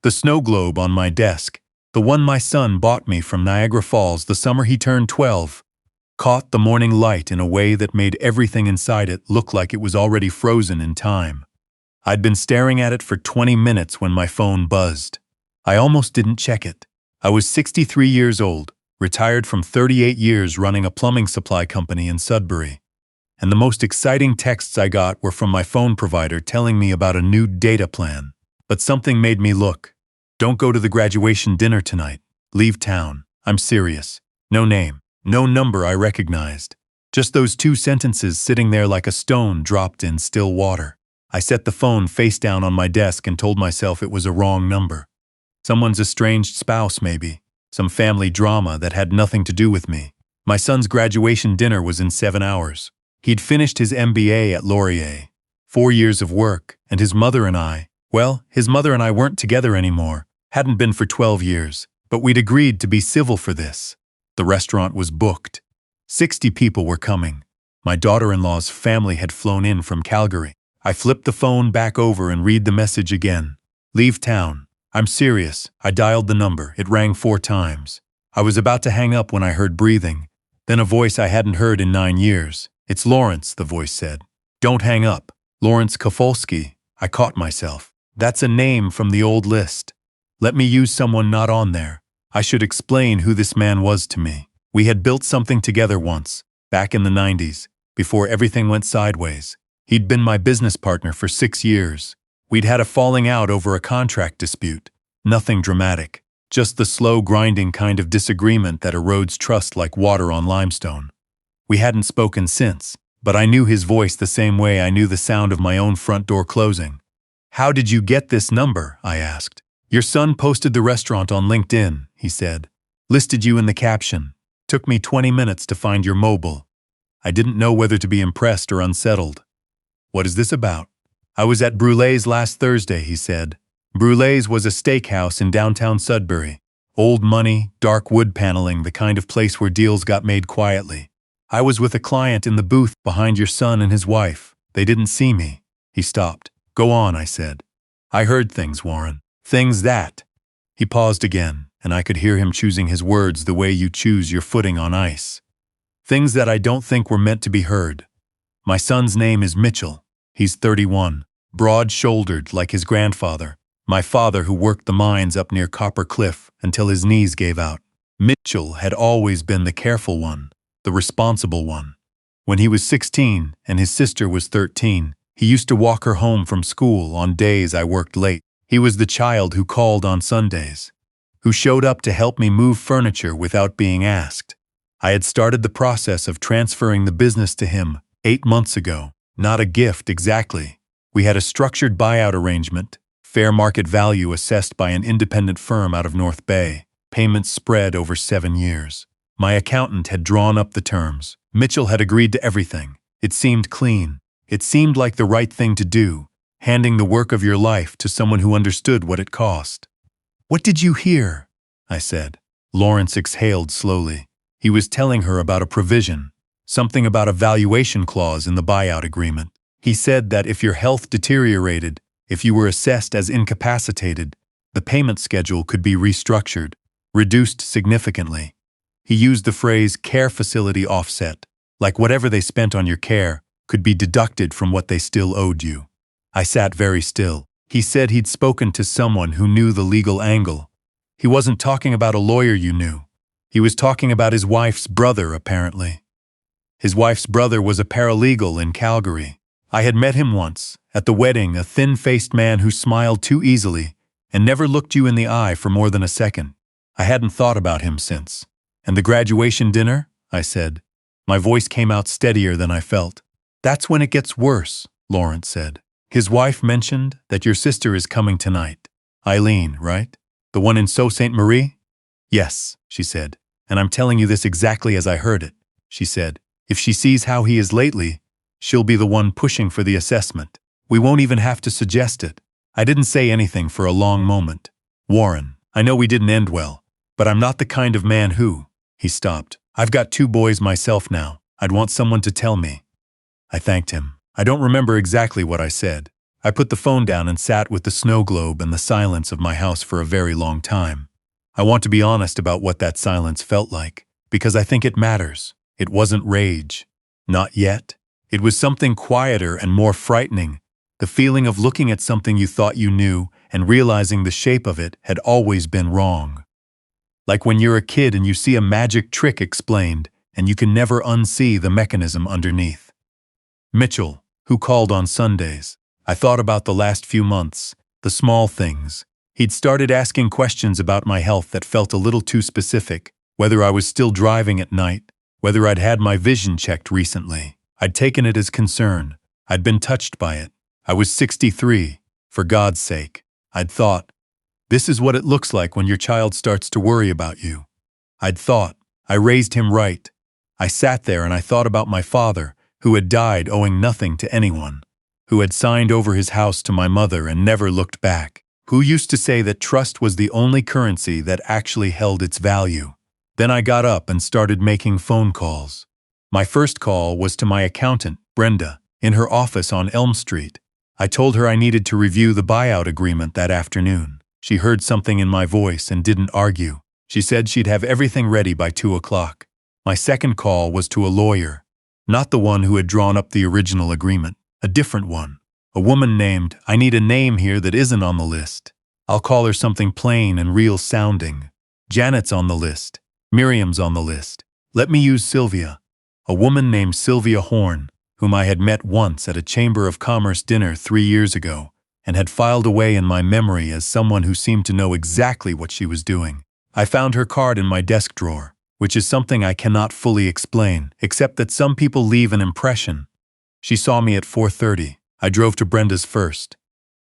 The snow globe on my desk, the one my son bought me from Niagara Falls the summer he turned 12, caught the morning light in a way that made everything inside it look like it was already frozen in time. I'd been staring at it for 20 minutes when my phone buzzed. I almost didn't check it. I was 63 years old, retired from 38 years running a plumbing supply company in Sudbury. And the most exciting texts I got were from my phone provider telling me about a new data plan. But something made me look. Don't go to the graduation dinner tonight. Leave town. I'm serious. No name. No number I recognized. Just those two sentences sitting there like a stone dropped in still water. I set the phone face down on my desk and told myself it was a wrong number. Someone's estranged spouse, maybe. Some family drama that had nothing to do with me. My son's graduation dinner was in 7 hours. He'd finished his MBA at Laurier. 4 years of work, and his mother and I weren't together anymore. Hadn't been for 12 years, but we'd agreed to be civil for this. The restaurant was booked. 60 people were coming. My daughter-in-law's family had flown in from Calgary. I flipped the phone back over and read the message again. Leave town. I'm serious. I dialed the number. It rang 4 times. I was about to hang up when I heard breathing. Then a voice I hadn't heard in 9 years. It's Lawrence, the voice said. Don't hang up. Lawrence Kofolsky. I caught myself. That's a name from the old list. Let me use someone not on there. I should explain who this man was to me. We had built something together once, back in the 90s, before everything went sideways. He'd been my business partner for 6 years. We'd had a falling out over a contract dispute. Nothing dramatic, just the slow grinding kind of disagreement that erodes trust like water on limestone. We hadn't spoken since, but I knew his voice the same way I knew the sound of my own front door closing. How did you get this number? I asked. Your son posted the restaurant on LinkedIn, he said. Listed you in the caption. Took me 20 minutes to find your mobile. I didn't know whether to be impressed or unsettled. What is this about? I was at Brulé's last Thursday, he said. Brulé's was a steakhouse in downtown Sudbury. Old money, dark wood paneling, the kind of place where deals got made quietly. I was with a client in the booth behind your son and his wife. They didn't see me. He stopped. Go on, I said. I heard things, Warren. Things that. He paused again, and I could hear him choosing his words the way you choose your footing on ice. Things that I don't think were meant to be heard. My son's name is Mitchell. He's 31, broad-shouldered like his grandfather, my father who worked the mines up near Copper Cliff until his knees gave out. Mitchell had always been the careful one, the responsible one. When he was 16 and his sister was 13, he used to walk her home from school on days I worked late. He was the child who called on Sundays, who showed up to help me move furniture without being asked. I had started the process of transferring the business to him 8 months ago. Not a gift exactly. We had a structured buyout arrangement, fair market value assessed by an independent firm out of North Bay, payments spread over 7 years. My accountant had drawn up the terms. Mitchell had agreed to everything. It seemed clean. It seemed like the right thing to do, handing the work of your life to someone who understood what it cost. What did you hear? I said. Lawrence exhaled slowly. He was telling her about a provision, something about a valuation clause in the buyout agreement. He said that if your health deteriorated, if you were assessed as incapacitated, the payment schedule could be restructured, reduced significantly. He used the phrase care facility offset, like whatever they spent on your care could be deducted from what they still owed you. I sat very still. He said he'd spoken to someone who knew the legal angle. He wasn't talking about a lawyer you knew. He was talking about his wife's brother, apparently. His wife's brother was a paralegal in Calgary. I had met him once, at the wedding, a thin-faced man who smiled too easily and never looked you in the eye for more than a second. I hadn't thought about him since. And the graduation dinner? I said. My voice came out steadier than I felt. That's when it gets worse, Lawrence said. His wife mentioned that your sister is coming tonight. Eileen, right? The one in Sault Ste. Marie? Yes, she said. And I'm telling you this exactly as I heard it, she said. If she sees how he is lately, she'll be the one pushing for the assessment. We won't even have to suggest it. I didn't say anything for a long moment. Warren, I know we didn't end well, but I'm not the kind of man who... He stopped. I've got 2 boys myself now. I'd want someone to tell me. I thanked him. I don't remember exactly what I said. I put the phone down and sat with the snow globe and the silence of my house for a very long time. I want to be honest about what that silence felt like, because I think it matters. It wasn't rage. Not yet. It was something quieter and more frightening. The feeling of looking at something you thought you knew and realizing the shape of it had always been wrong. Like when you're a kid and you see a magic trick explained, and you can never unsee the mechanism underneath. Mitchell, who called on Sundays. I thought about the last few months, the small things. He'd started asking questions about my health that felt a little too specific, whether I was still driving at night, whether I'd had my vision checked recently. I'd taken it as concern. I'd been touched by it. I was 63, for God's sake. I'd thought, this is what it looks like when your child starts to worry about you. I'd thought, I raised him right. I sat there and I thought about my father, who had died owing nothing to anyone, who had signed over his house to my mother and never looked back, who used to say that trust was the only currency that actually held its value. Then I got up and started making phone calls. My first call was to my accountant, Brenda, in her office on Elm Street. I told her I needed to review the buyout agreement that afternoon. She heard something in my voice and didn't argue. She said she'd have everything ready by 2 o'clock. My second call was to a lawyer, not the one who had drawn up the original agreement, a different one. A woman named, I need a name here that isn't on the list. I'll call her something plain and real sounding. Janet's on the list. Miriam's on the list. Let me use Sylvia. A woman named Sylvia Horn, whom I had met once at a Chamber of Commerce dinner 3 years ago, and had filed away in my memory as someone who seemed to know exactly what she was doing. I found her card in my desk drawer, which is something I cannot fully explain, except that some people leave an impression. She saw me at 4:30. I drove to Brenda's first.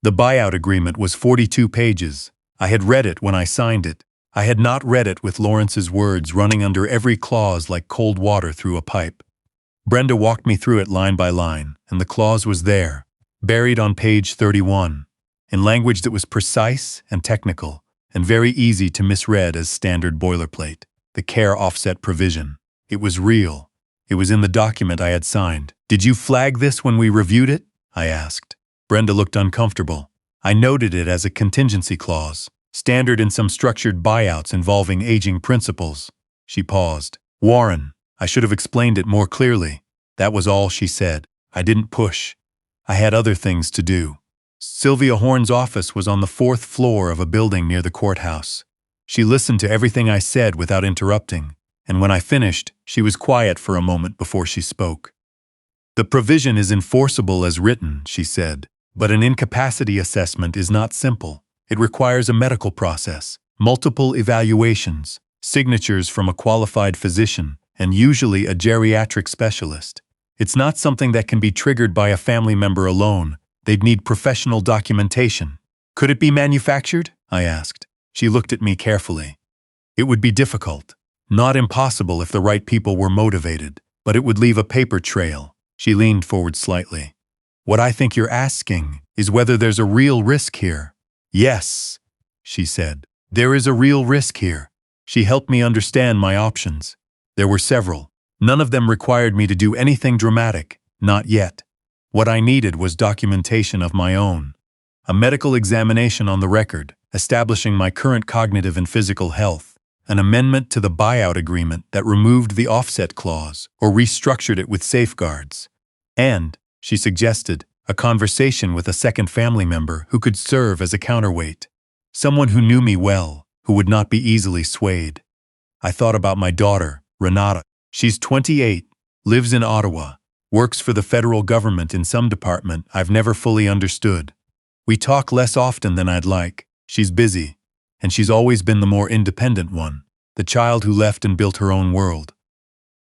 The buyout agreement was 42 pages. I had read it when I signed it. I had not read it with Lawrence's words running under every clause like cold water through a pipe. Brenda walked me through it line by line, and the clause was there, buried on page 31, in language that was precise and technical, and very easy to misread as standard boilerplate. The care offset provision. It was real. It was in the document I had signed. Did you flag this when we reviewed it? I asked. Brenda looked uncomfortable. I noted it as a contingency clause, standard in some structured buyouts involving aging principals. She paused. Warren, I should have explained it more clearly. That was all she said. I didn't push. I had other things to do. Sylvia Horn's office was on the 4th floor of a building near the courthouse. She listened to everything I said without interrupting, and when I finished, she was quiet for a moment before she spoke. The provision is enforceable as written, she said, but an incapacity assessment is not simple. It requires a medical process, multiple evaluations, signatures from a qualified physician, and usually a geriatric specialist. It's not something that can be triggered by a family member alone. They'd need professional documentation. Could it be manufactured? I asked. She looked at me carefully. It would be difficult. Not impossible if the right people were motivated, but it would leave a paper trail. She leaned forward slightly. What I think you're asking is whether there's a real risk here. Yes, she said. There is a real risk here. She helped me understand my options. There were several. None of them required me to do anything dramatic, not yet. What I needed was documentation of my own. A medical examination on the record, establishing my current cognitive and physical health, an amendment to the buyout agreement that removed the offset clause or restructured it with safeguards, and, she suggested, a conversation with a second family member who could serve as a counterweight, someone who knew me well, who would not be easily swayed. I thought about my daughter, Renata. She's 28, lives in Ottawa, works for the federal government in some department I've never fully understood. We talk less often than I'd like. She's busy, and she's always been the more independent one, the child who left and built her own world.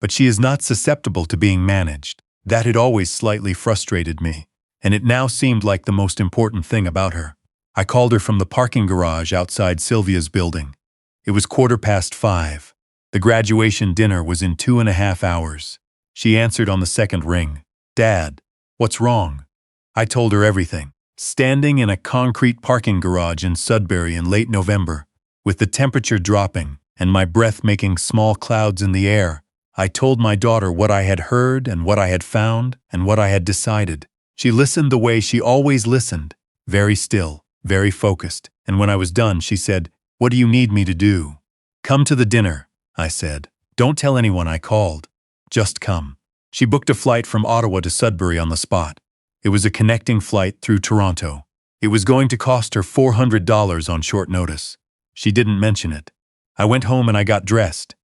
But she is not susceptible to being managed. That had always slightly frustrated me, and it now seemed like the most important thing about her. I called her from the parking garage outside Sylvia's building. It was 5:15. The graduation dinner was in 2.5 hours. She answered on the second ring. Dad, what's wrong? I told her everything. Standing in a concrete parking garage in Sudbury in late November, with the temperature dropping and my breath making small clouds in the air, I told my daughter what I had heard and what I had found and what I had decided. She listened the way she always listened, very still, very focused, and when I was done, she said, "What do you need me to do?" "Come to the dinner," I said. "Don't tell anyone I called. Just come." She booked a flight from Ottawa to Sudbury on the spot. It was a connecting flight through Toronto. It was going to cost her $400 on short notice. She didn't mention it. I went home and I got dressed.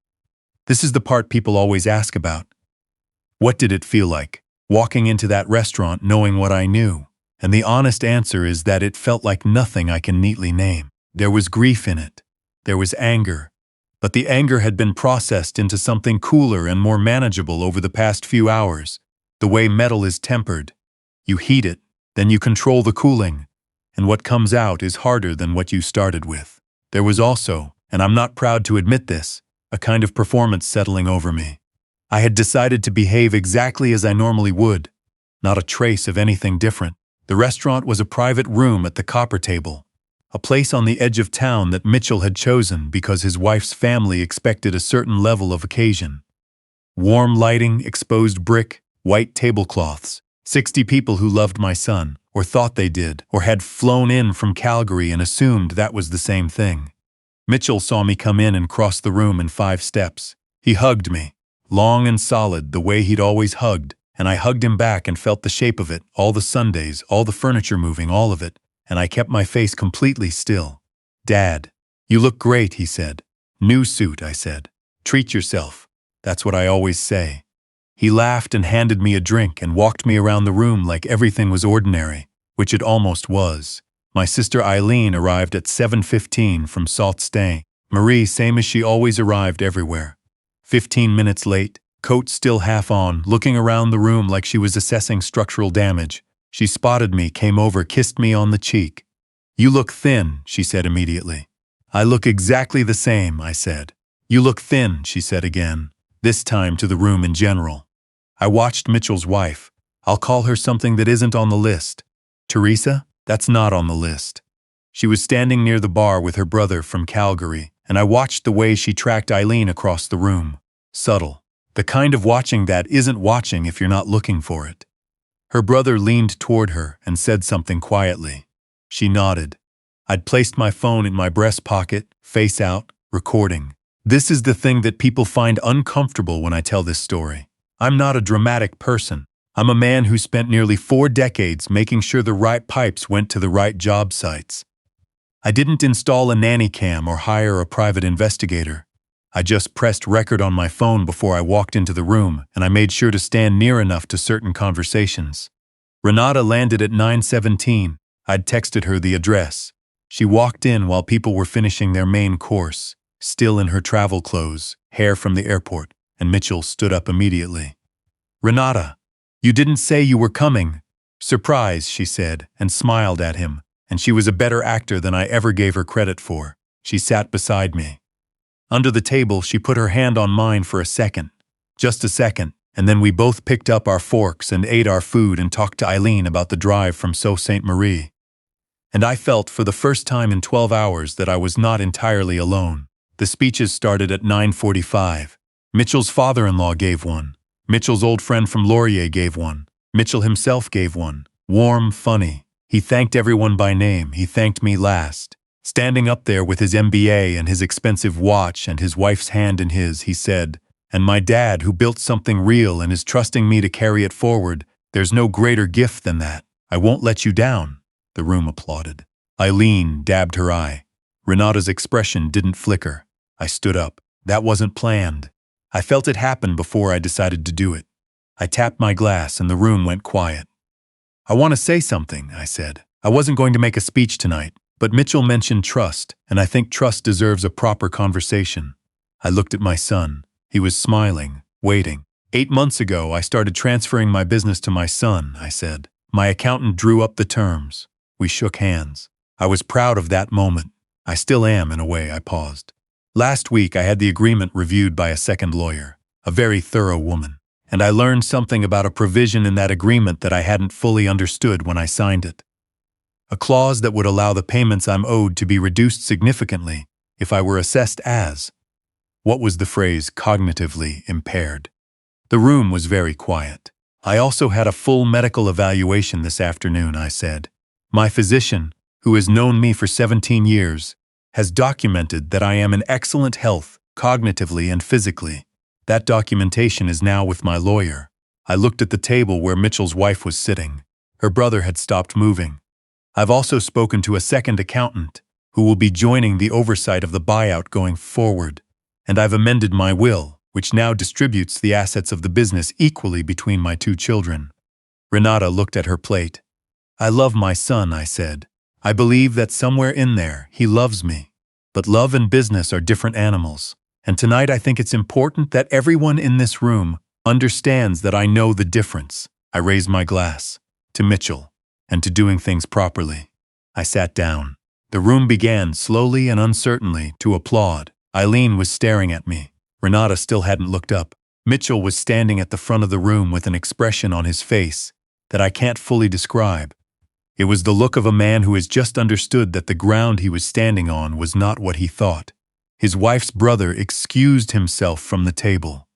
This is the part people always ask about. What did it feel like, walking into that restaurant knowing what I knew? And the honest answer is that it felt like nothing I can neatly name. There was grief in it. There was anger. But the anger had been processed into something cooler and more manageable over the past few hours. The way metal is tempered. You heat it, then you control the cooling. And what comes out is harder than what you started with. There was also, and I'm not proud to admit this, a kind of performance settling over me. I had decided to behave exactly as I normally would. Not a trace of anything different. The restaurant was a private room at the Copper Table. A place on the edge of town that Mitchell had chosen because his wife's family expected a certain level of occasion. Warm lighting, exposed brick, white tablecloths. 60 people who loved my son, or thought they did, or had flown in from Calgary and assumed that was the same thing. Mitchell saw me come in and cross the room in 5 steps. He hugged me, long and solid, the way he'd always hugged, and I hugged him back and felt the shape of it, all the Sundays, all the furniture moving, all of it. And I kept my face completely still. "Dad, you look great," he said. "New suit," I said. "Treat yourself. That's what I always say." He laughed and handed me a drink and walked me around the room like everything was ordinary, which it almost was. My sister Eileen arrived at 7:15 from Sault Ste. Marie, same as she always arrived everywhere. 15 minutes late, coat still half on, looking around the room like she was assessing structural damage. She spotted me, came over, kissed me on the cheek. "You look thin," she said immediately. "I look exactly the same," I said. "You look thin," she said again, this time to the room in general. I watched Mitchell's wife. I'll call her something that isn't on the list. Teresa? That's not on the list. She was standing near the bar with her brother from Calgary, and I watched the way she tracked Eileen across the room. Subtle. The kind of watching that isn't watching if you're not looking for it. Her brother leaned toward her and said something quietly. She nodded. I'd placed my phone in my breast pocket, face out, recording. This is the thing that people find uncomfortable when I tell this story. I'm not a dramatic person. I'm a man who spent nearly 4 decades making sure the right pipes went to the right job sites. I didn't install a nanny cam or hire a private investigator. I just pressed record on my phone before I walked into the room, and I made sure to stand near enough to certain conversations. Renata landed at 9:17. I'd texted her the address. She walked in while people were finishing their main course, still in her travel clothes, hair from the airport, and Mitchell stood up immediately. "Renata, you didn't say you were coming." "Surprise," she said, and smiled at him, and she was a better actor than I ever gave her credit for. She sat beside me. Under the table, she put her hand on mine for a second. Just a second, and then we both picked up our forks and ate our food and talked to Eileen about the drive from Sault Ste. Marie. And I felt for the first time in 12 hours that I was not entirely alone. The speeches started at 9:45. Mitchell's father-in-law gave one. Mitchell's old friend from Laurier gave one. Mitchell himself gave one. Warm, funny. He thanked everyone by name. He thanked me last. Standing up there with his MBA and his expensive watch and his wife's hand in his, he said, "And my dad who built something real and is trusting me to carry it forward, there's no greater gift than that. I won't let you down." The room applauded. Eileen dabbed her eye. Renata's expression didn't flicker. I stood up. That wasn't planned. I felt it happen before I decided to do it. I tapped my glass and the room went quiet. "I want to say something," I said. "I wasn't going to make a speech tonight, but Mitchell mentioned trust, and I think trust deserves a proper conversation." I looked at my son. He was smiling, waiting. 8 months ago, I started transferring my business to my son, I said. My accountant drew up the terms. We shook hands. I was proud of that moment. I still am, in a way. I paused. Last week, I had the agreement reviewed by a second lawyer, a very thorough woman, and I learned something about a provision in that agreement that I hadn't fully understood when I signed it. A clause that would allow the payments I'm owed to be reduced significantly if I were assessed as, what was the phrase, cognitively impaired. The room was very quiet. I also had a full medical evaluation this afternoon, I said. My physician, who has known me for 17 years, has documented that I am in excellent health, cognitively and physically. That documentation is now with my lawyer. I looked at the table where Mitchell's wife was sitting. Her brother had stopped moving. I've also spoken to a second accountant, who will be joining the oversight of the buyout going forward. And I've amended my will, which now distributes the assets of the business equally between my two children. Renata looked at her plate. I love my son, I said. I believe that somewhere in there he loves me. But love and business are different animals. And tonight I think it's important that everyone in this room understands that I know the difference. I raised my glass to Mitchell and to doing things properly. I sat down. The room began slowly and uncertainly to applaud. Eileen was staring at me. Renata still hadn't looked up. Mitchell was standing at the front of the room with an expression on his face that I can't fully describe. It was the look of a man who has just understood that the ground he was standing on was not what he thought. His wife's brother excused himself from the table.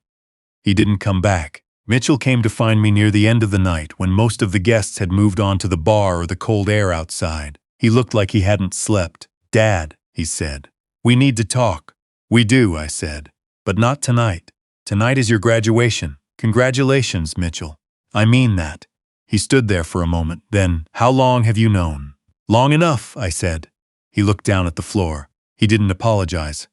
He didn't come back. Mitchell came to find me near the end of the night when most of the guests had moved on to the bar or the cold air outside. He looked like he hadn't slept. Dad, he said, we need to talk. We do, I said, but not tonight. Tonight is your graduation. Congratulations, Mitchell. I mean that. He stood there for a moment. Then, how long have you known? Long enough, I said. He looked down at the floor. He didn't apologize.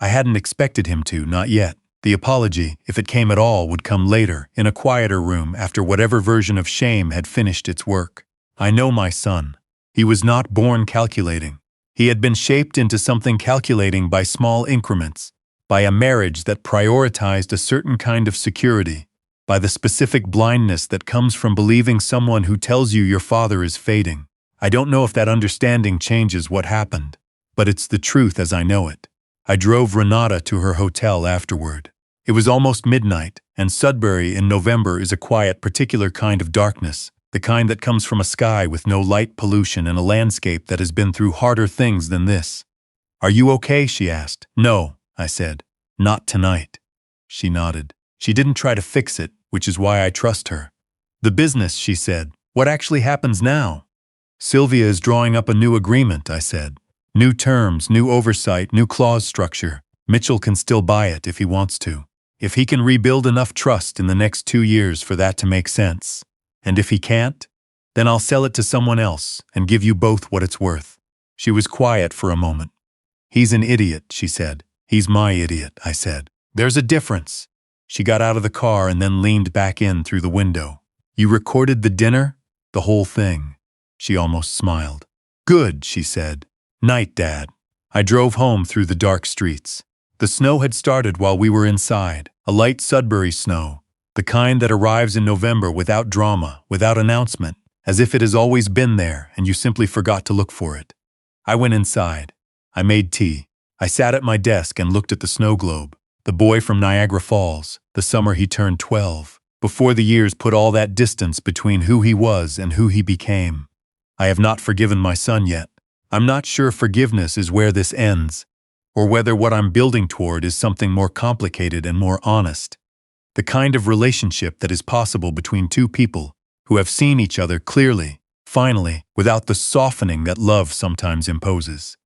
I hadn't expected him to, not yet. The apology, if it came at all, would come later, in a quieter room, after whatever version of shame had finished its work. I know my son. He was not born calculating. He had been shaped into something calculating by small increments, by a marriage that prioritized a certain kind of security, by the specific blindness that comes from believing someone who tells you your father is fading. I don't know if that understanding changes what happened, but it's the truth as I know it. I drove Renata to her hotel afterward. It was almost midnight, and Sudbury in November is a quiet, particular kind of darkness, the kind that comes from a sky with no light pollution and a landscape that has been through harder things than this. Are you okay? She asked. No, I said. Not tonight. She nodded. She didn't try to fix it, which is why I trust her. The business, she said. What actually happens now? Sylvia is drawing up a new agreement, I said. New terms, new oversight, new clause structure. Mitchell can still buy it if he wants to. If he can rebuild enough trust in the next 2 years for that to make sense. And if he can't, then I'll sell it to someone else and give you both what it's worth. She was quiet for a moment. He's an idiot, she said. He's my idiot, I said. There's a difference. She got out of the car and then leaned back in through the window. You recorded the dinner? The whole thing. She almost smiled. Good, she said. Night, Dad. I drove home through the dark streets. The snow had started while we were inside, a light Sudbury snow, the kind that arrives in November without drama, without announcement, as if it has always been there and you simply forgot to look for it. I went inside. I made tea. I sat at my desk and looked at the snow globe, the boy from Niagara Falls, the summer he turned 12, before the years put all that distance between who he was and who he became. I have not forgiven my son yet. I'm not sure forgiveness is where this ends, or whether what I'm building toward is something more complicated and more honest. The kind of relationship that is possible between two people who have seen each other clearly, finally, without the softening that love sometimes imposes.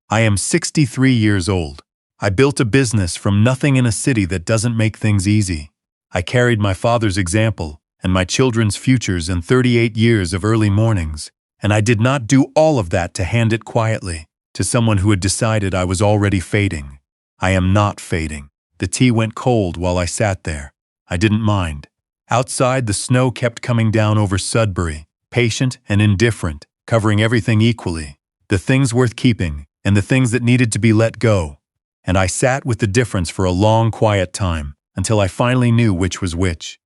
I am 63 years old. I built a business from nothing in a city that doesn't make things easy. I carried my father's example and my children's futures in 38 years of early mornings. And I did not do all of that to hand it quietly to someone who had decided I was already fading. I am not fading. The tea went cold while I sat there. I didn't mind. Outside, the snow kept coming down over Sudbury, patient and indifferent, covering everything equally, the things worth keeping and the things that needed to be let go. And I sat with the difference for a long, quiet time until I finally knew which was which.